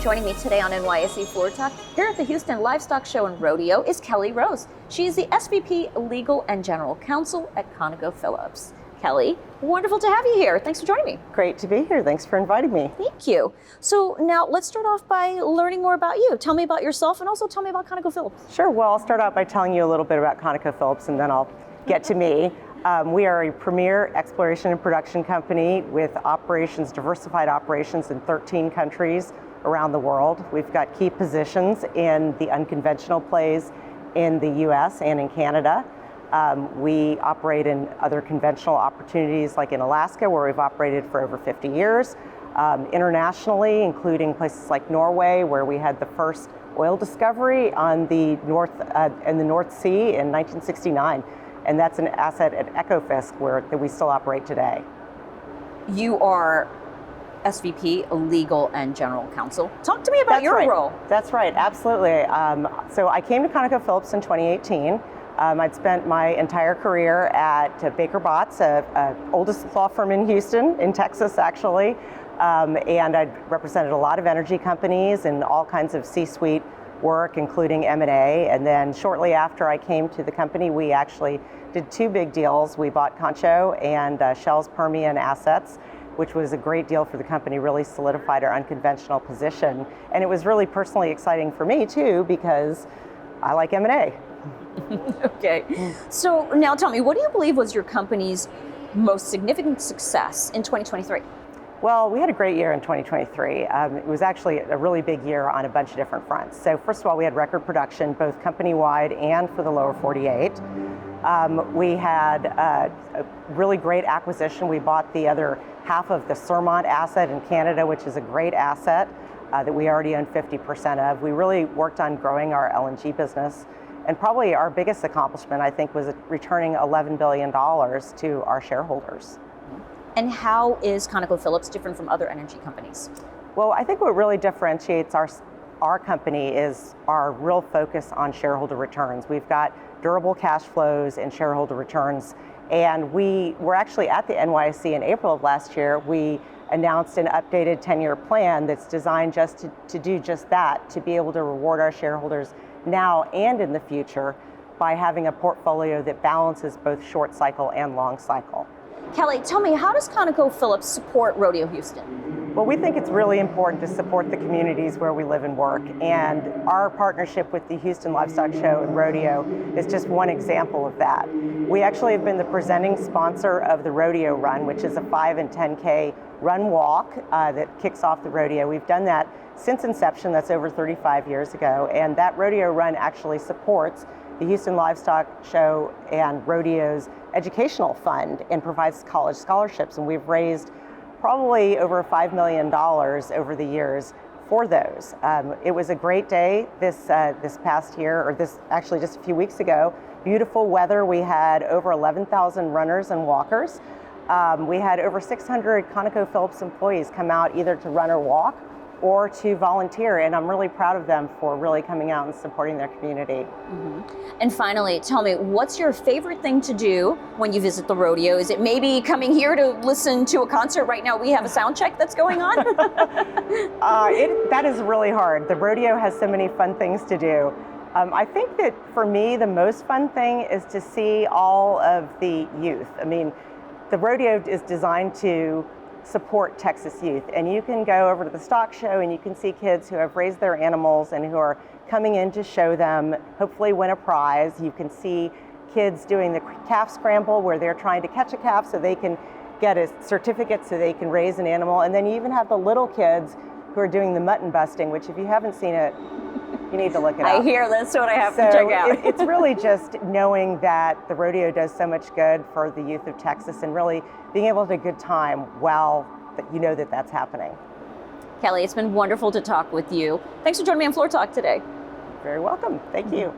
Joining me today on NYSE Floor Talk here at the Houston Livestock Show and Rodeo is Kelly Rose. She is the SVP Legal and General Counsel at ConocoPhillips. Kelly, wonderful to have you here. Thanks for joining me. Great to be here. Thanks for inviting me. Thank you. So now let's start off by learning more about you. Tell me about yourself and also tell me about ConocoPhillips. Sure. Well, I'll start out by telling you a little bit about ConocoPhillips and then I'll get to me. We are a premier exploration and production company with operations, diversified operations in 13 countries around the world. We've got key positions in the unconventional plays in the US and in Canada. We operate in other conventional opportunities like in Alaska, where we've operated for over 50 years. Internationally, including places like Norway, where we had the first oil discovery on the in the North Sea in 1969. And that's an asset at Ekofisk that we still operate today. You are SVP, Legal and General Counsel. Talk to me about your role. That's right, absolutely. So I came to ConocoPhillips in 2018. I'd spent my entire career at Baker Botts, oldest law firm in Houston, in Texas actually. And I'd represented a lot of energy companies and all kinds of C-suite work, including M&A. And then shortly after I came to the company, we actually did two big deals. We bought Concho and Shell's Permian assets, which was a great deal for the company, really solidified our unconventional position. And it was really personally exciting for me too, because I like M&A. Okay. So now tell me, what do you believe was your company's most significant success in 2023? Well, we had a great year in 2023. It was actually a really big year on a bunch of different fronts. So first of all, we had record production, both company-wide and for the lower 48. We had a really great acquisition. We bought the other half of the Surmont asset in Canada, which is a great asset that we already own 50% of. We really worked on growing our LNG business. And probably our biggest accomplishment, I think, was returning $11 billion to our shareholders. And how is ConocoPhillips different from other energy companies? Well, I think what really differentiates our company is our real focus on shareholder returns. We've got durable cash flows and shareholder returns. And we were actually at the NYSE in April of last year. We announced an updated 10-year plan that's designed just to do just that, to be able to reward our shareholders now and in the future by having a portfolio that balances both short cycle and long cycle. Kelly, tell me, how does ConocoPhillips support Rodeo Houston? Well, we think it's really important to support the communities where we live and work, and our partnership with the Houston Livestock Show and Rodeo is just one example of that. We actually have been the presenting sponsor of the Rodeo Run, which is a 5 and 10K run walk that kicks off the rodeo. We've done that since inception. That's over 35 years ago, and that Rodeo Run actually supports the Houston Livestock Show and Rodeo's educational fund and provides college scholarships, and we've raised probably over $5 million over the years for those. It was a great day this past year, or actually just a few weeks ago. Beautiful weather. We had over 11,000 runners and walkers. We had over 600 ConocoPhillips employees come out either to run or walk or to volunteer, and I'm really proud of them for really coming out and supporting their community. Mm-hmm. And finally, tell me, what's your favorite thing to do when you visit the rodeo? Is it maybe coming here to listen to a concert? Right now we have a sound check that's going on. That is really hard. The rodeo has so many fun things to do. I think that for me, the most fun thing is to see all of the youth. I mean, the rodeo is designed to support Texas youth, and you can go over to the stock show and you can see kids who have raised their animals and who are coming in to show them, hopefully win a prize. You can see kids doing the calf scramble where they're trying to catch a calf so they can get a certificate so they can raise an animal. And then you even have the little kids who are doing the mutton busting, which if you haven't seen it, you need to look it up. I hear that's what I have to check out. It's really just knowing that the rodeo does so much good for the youth of Texas and really being able to have a good time while you know that that's happening. Kelly, it's been wonderful to talk with you. Thanks for joining me on Floor Talk today. Very welcome. Thank you.